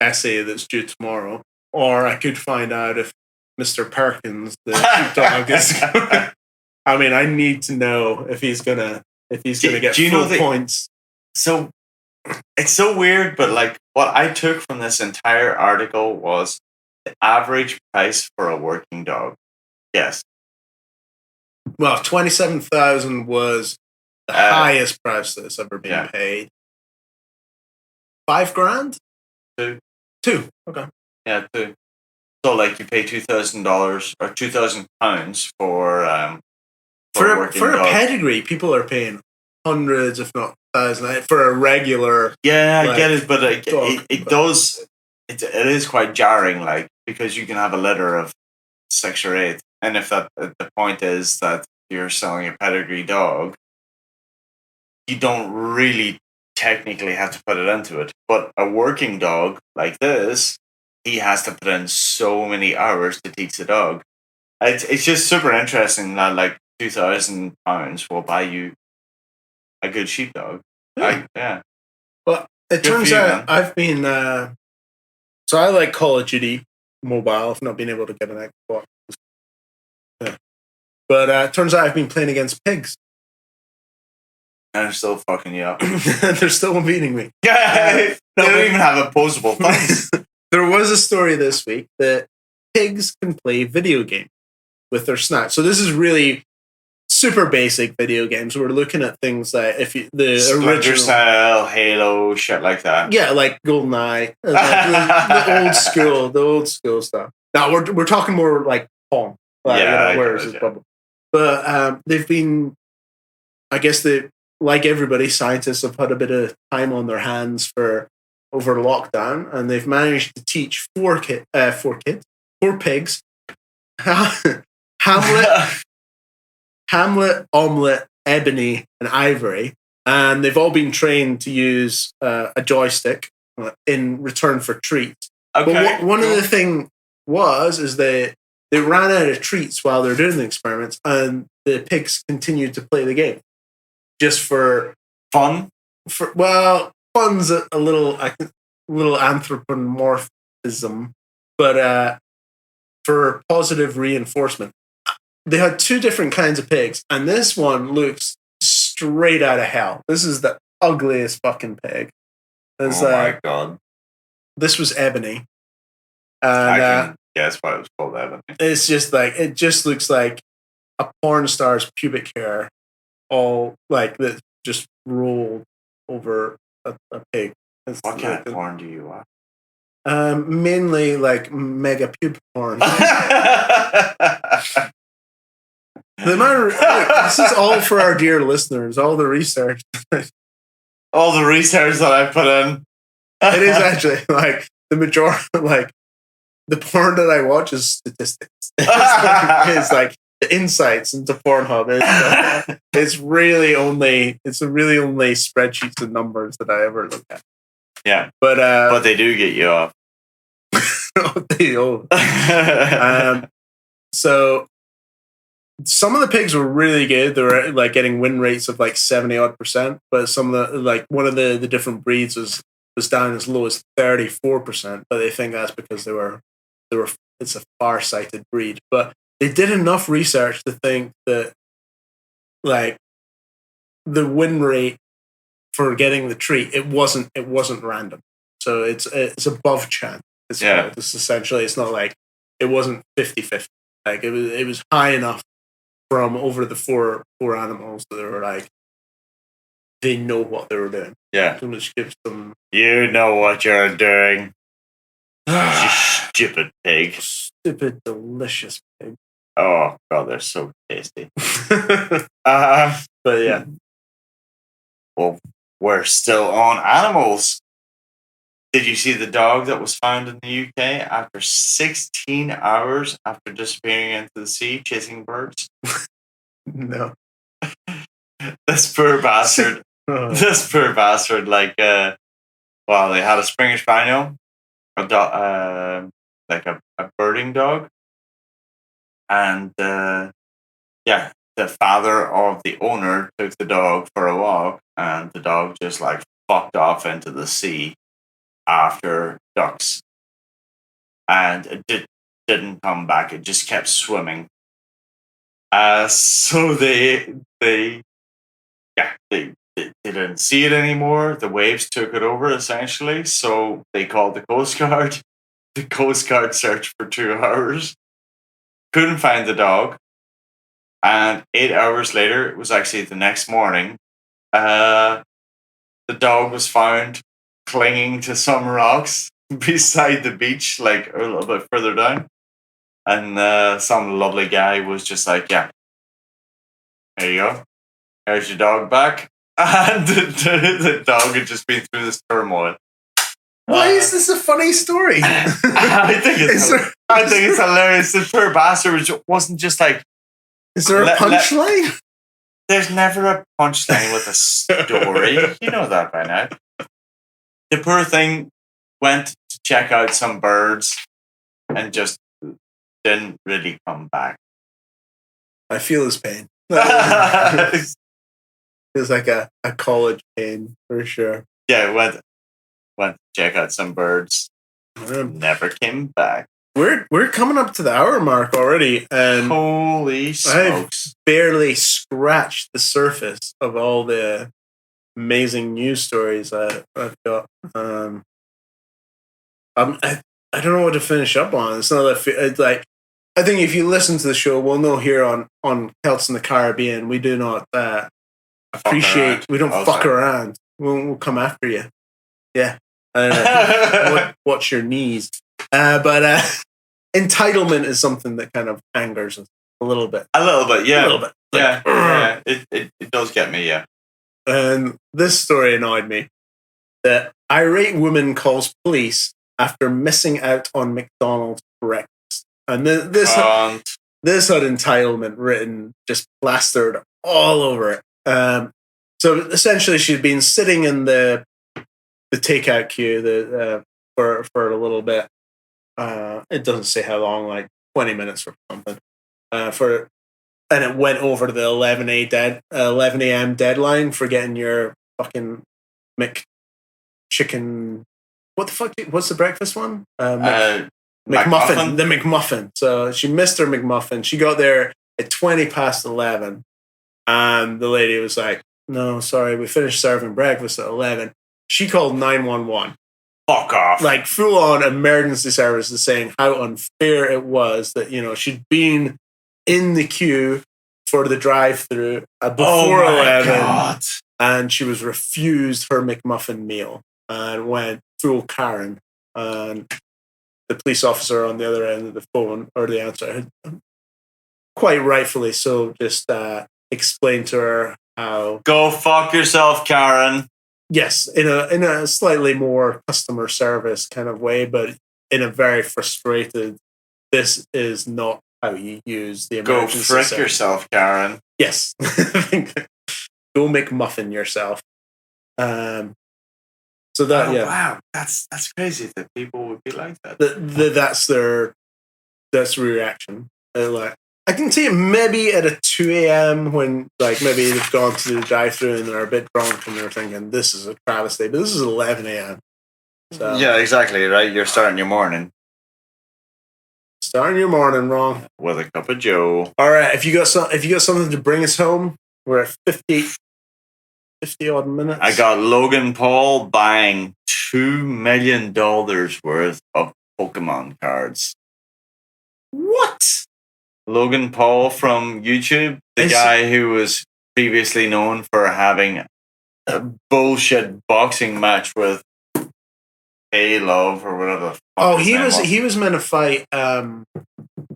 essay that's due tomorrow, or I could find out if Mr. Perkins, the sheepdog, is. I mean, I need to know if he's gonna get do you full know points. So it's so weird, but like what I took from this entire article was the average price for a working dog. Yes. Well, 27,000 was the highest price that's ever been paid. $5,000? Two. Okay. Yeah, two. So like you pay $2,000 or £2,000 for a pedigree. People are paying hundreds, if not thousands, for a regular. Yeah, I get it, but it does. It is quite jarring, like because you can have a litter of 6 or 8, and if the point is that you're selling a pedigree dog, you don't really technically have to put it into it. But a working dog like this, he has to put in so many hours to teach the dog. It's just super interesting that like £2,000 will buy you a good sheepdog. Yeah. Well, it turns out I've been. So I like Call of Duty Mobile. I've not been able to get an Xbox. Yeah. But it turns out I've been playing against pigs. And they're still fucking you up. They're still beating me. They don't even have opposable thumbs. There was a story this week that pigs can play video games with their snacks. So this is really super basic video games. We're looking at things like the Splinter Cell, Halo, shit like that. Yeah, like GoldenEye, the old school stuff. Now we're talking more like Pong. But they've been, I guess like everybody, scientists have had a bit of time on their hands over lockdown, and they've managed to teach four pigs, Hamlet, Omelette, Ebony, and Ivory, and they've all been trained to use a joystick in return for treats. Okay, but one of the thing is they ran out of treats while they're doing the experiments, and the pigs continued to play the game just for fun. Fun's a little anthropomorphism, but for positive reinforcement. They had 2 different kinds of pigs, and this one looks straight out of hell. This is the ugliest fucking pig. My god! This was Ebony, and I can guess why it was called Ebony. It's just like it just looks like a porn star's pubic hair, all like that just rolled over a pig. What kind of porn do you watch? Mainly like mega pube porn. This is all for our dear listeners. All the research. All the research that I put in. It is actually like the majority. Like the porn that I watch is statistics. It's like the insights into Pornhub. It's really only spreadsheets and numbers that I ever look at. Yeah, but they do get you off. So some of the pigs were really good. They were like getting win rates of like 70% but some of the like one of the different breeds was down as low as 34%. But they think that's because they were it's a far-sighted breed. But they did enough research to think that like the win rate for getting the treat it wasn't random. So it's above chance. It's essentially it's not like it wasn't 50-50. Like it was high enough from over the four animals that they were like they know what they were doing. Yeah. So which gives them you know what you're doing. You stupid pig. Stupid delicious pig. Oh god, they're so tasty. But yeah. Well, we're still on animals. Did you see the dog that was found in the UK after 16 hours after disappearing into the sea, chasing birds? No. This poor bastard. This poor bastard. Like, they had a Springer Spaniel, like a birding dog, and the father of the owner took the dog for a walk, and the dog just like fucked off into the sea after ducks, and it didn't come back. It just kept swimming. So they didn't see it anymore. The waves took it over essentially. So they called the Coast Guard. The Coast Guard searched for 2 hours, couldn't find the dog, and 8 hours later, it was actually the next morning. The dog was found clinging to some rocks beside the beach, like a little bit further down. And some lovely guy was just like, "Yeah, there you go. There's your dog back." And the dog had just been through this turmoil. Why is this a funny story? I think it's hilarious. The poor bastard wasn't just like. Is there a punchline? There's never a punchline with a story. You know that by now. The poor thing went to check out some birds and just didn't really come back. I feel his pain. It's like a college pain for sure. Yeah, went to check out some birds. Never came back. We're coming up to the hour mark already, and holy smokes! I've barely scratched the surface of all the amazing news stories I've got. I don't know what to finish up on. It's not it's like, I think if you listen to the show, we'll know here on Celts in the Caribbean, we do not appreciate. We don't fuck around. We'll come after you. Yeah. Watch your knees. But entitlement is something that kind of angers us a little bit. A little bit, yeah. A little bit. Like, yeah. It does get me, yeah. And this story annoyed me. The irate woman calls police after missing out on McDonald's breakfast. And this had entitlement written, just plastered all over it. So essentially, she'd been sitting in the takeout queue for a little bit. It doesn't say how long, like 20 minutes or something. And it went over to the 11 a.m. deadline for getting your fucking McChicken. What the fuck? What's the breakfast one? McMuffin. The McMuffin. So she missed her McMuffin. She got there at 20 past 11. And the lady was like, "No, sorry, we finished serving breakfast at 11. She called 911. Fuck off. Like full on emergency services saying how unfair it was that, she'd been in the queue for the drive-through before 11. God. And she was refused her McMuffin meal and went full Karen. And the police officer on the other end of the phone or the answer, quite rightfully so, just explained to her how, "Go fuck yourself, Karen." Yes, in a slightly more customer service kind of way, but in a very frustrated, this is not how you use the emergency Go frick service. yourself, Karen. Yes. Go McMuffin yourself. So that, yeah. Wow, that's crazy that people would be like that. That's their reaction. Like, I can see it maybe at a 2 a.m. when, like, maybe they've gone to the drive-thru and they're a bit drunk and they're thinking, this is a travesty, but this is 11 a.m. So, yeah, exactly, right? You're starting your morning. Starting your morning wrong. With a cup of Joe. All right, if you got something to bring us home, we're at 50 odd minutes. I got Logan Paul buying $2 million worth of Pokemon cards. What? Logan Paul from YouTube, the guy who was previously known for having a bullshit boxing match with A-Love or whatever. He was meant to fight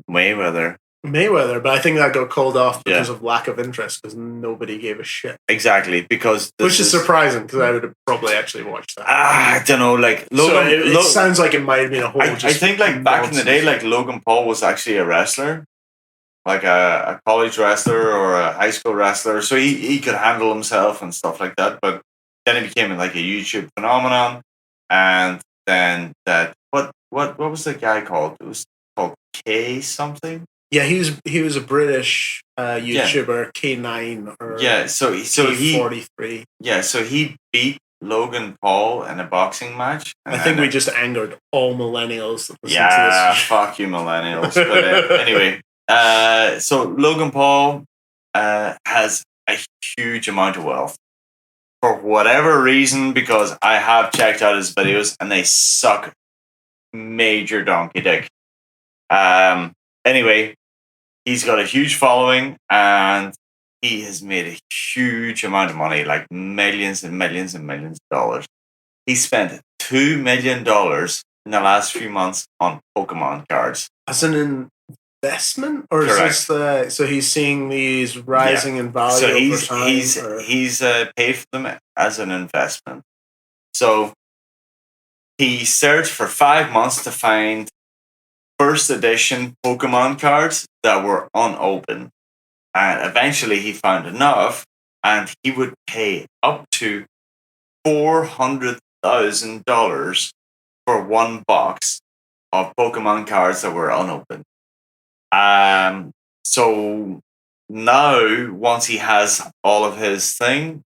Mayweather, but I think that got called off because of lack of interest because nobody gave a shit. Exactly, because which is surprising because I would have probably actually watched that. I don't know, like Logan. It sounds like it might have been a whole. I think like back in the day, like Logan Paul was actually a wrestler. Like a college wrestler or a high school wrestler, so he could handle himself and stuff like that. But then he became like a YouTube phenomenon, and then that what was the guy called? It was called K something. Yeah, he was a British YouTuber, K9 or so he K43. Yeah, so he beat Logan Paul in a boxing match. I think we just angered all millennials that listen to this. Fuck you, millennials. But anyway, so Logan Paul has a huge amount of wealth for whatever reason, because I have checked out his videos and they suck major donkey dick. Anyway, he's got a huge following and he has made a huge amount of money, like millions and millions and millions of dollars. He spent $2 million in the last few months on Pokemon cards. As an investment? Or Correct. is this so he's seeing these rising in value So over time? he's paid for them as an investment. So he searched for 5 months to find first edition Pokemon cards that were unopened. And eventually he found enough, and he would pay up to $400,000 for one box of Pokemon cards that were unopened. So now, once he has all of his thing,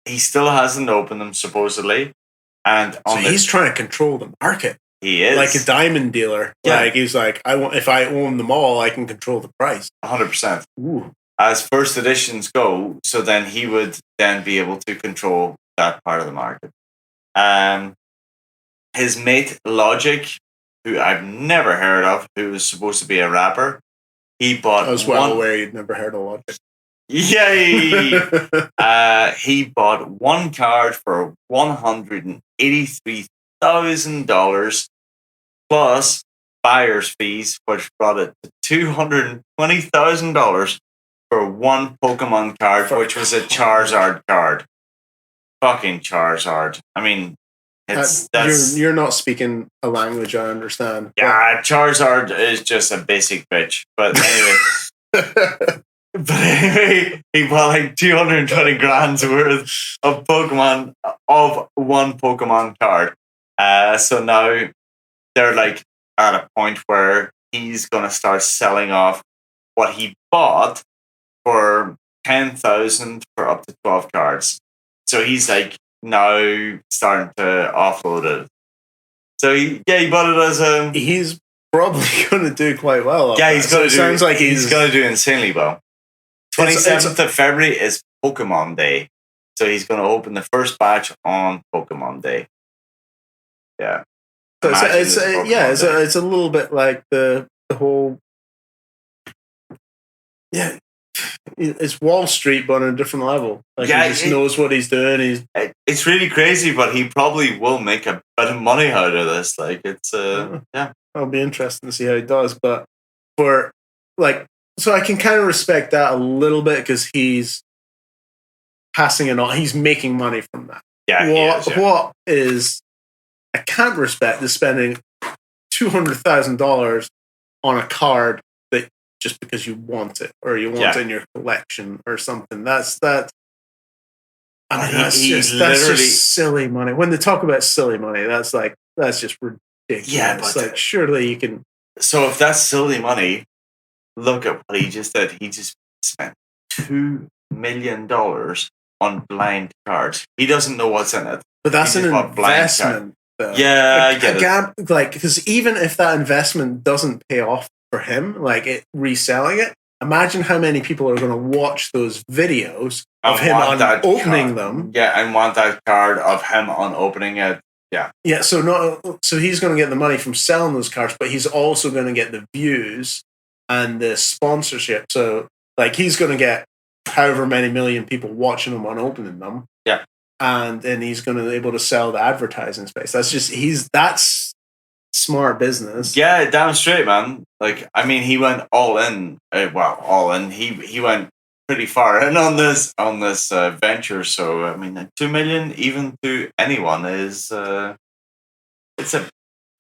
he still hasn't opened them supposedly. And he's trying to control the market. He is like a diamond dealer. Yeah. Like he's like, if I own them all, I can control the price. 100%. Ooh. As first editions go, so then he would then be able to control that part of the market. His mate Logic, who I've never heard of, who was supposed to be a rapper, he bought. I was well aware you'd never heard of Logic. Yay! He bought one card for $183,000 plus buyer's fees, which brought it to $220,000 for one Pokemon card, which was a Charizard card. Fucking Charizard. I mean, you're not speaking a language I understand. Yeah, Charizard is just a basic bitch. But anyway. He bought like 220 grand's worth of Pokemon, of one Pokemon card. So now they're like at a point where he's going to start selling off what he bought for 10,000 for up to 12 cards. So he's like now starting to offload it. So he bought it as a. He's probably going to do quite well. Yeah, he's going to do. Sounds like he's going to do insanely well. 27th of February is Pokemon Day, so he's going to open the first batch on Pokemon Day. Yeah. So it's a little bit like the whole. Yeah. It's Wall Street, but on a different level. Like he just knows what he's doing. It's really crazy, but he probably will make a bit of money out of this. Like it's yeah. It'll be interesting to see how he does. But so I can kind of respect that a little bit because he's passing it on. He's making money from that. Yeah. What is I can't respect is spending $200,000 on a card that just because you want it or you want it in your collection or something. That's just silly money. When they talk about silly money, that's just ridiculous. Yeah, but like surely you can. So if that's silly money, look at what he just did. He just spent $2 million on blind cards. He doesn't know what's in it. But that's an investment. Yeah, I get it. Because even if that investment doesn't pay off for him, like reselling it, imagine how many people are going to watch those videos of him opening them. Yeah, and want that card of him on opening it. Yeah. Yeah, so he's going to get the money from selling those cards, but he's also going to get the views and the sponsorship. So like he's going to get however many million people watching him on opening them. Yeah. And then he's going to be able to sell the advertising space. That's smart business. Yeah, damn straight, man. Like, I mean, he went all in. All in. He went pretty far in on this venture. So, I mean, $2 million even to anyone is it's a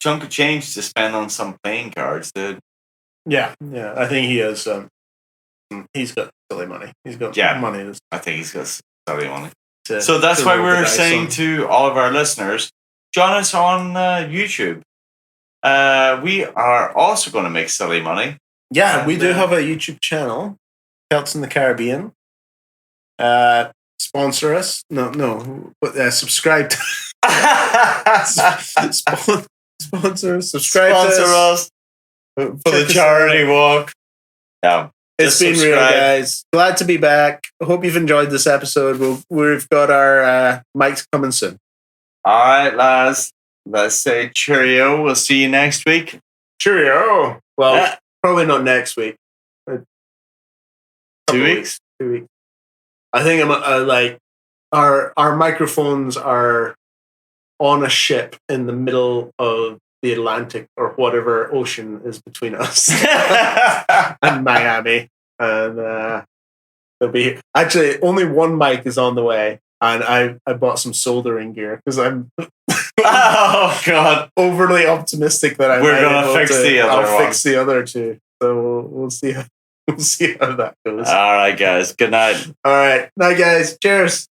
chunk of change to spend on some playing cards, dude. Yeah. I think he has. He's got silly money. He's got money. I think he's got silly money. So that's why we're saying to all of our listeners, join us on YouTube. We are also going to make silly money. Yeah, we do have a YouTube channel, Celts in the Caribbean. sponsor us. No, but subscribe. Sponsor us. Subscribe Sponsor to us for the charity walk. No, it's been real, guys. Glad to be back. Hope you've enjoyed this episode. We've got our mics coming soon. All right, lads. Let's say cheerio. We'll see you next week. Cheerio. Well, probably not next week. 2 weeks. 2 weeks. I think I'm like our microphones are on a ship in the middle of the Atlantic or whatever ocean is between us and Miami, and there'll be actually only one mic is on the way, and I bought some soldering gear because I'm oh god overly optimistic that we're gonna fix the other I'll one. fix the other two, so we'll see how that goes. All right, guys. Good night. All right, night, guys. Cheers.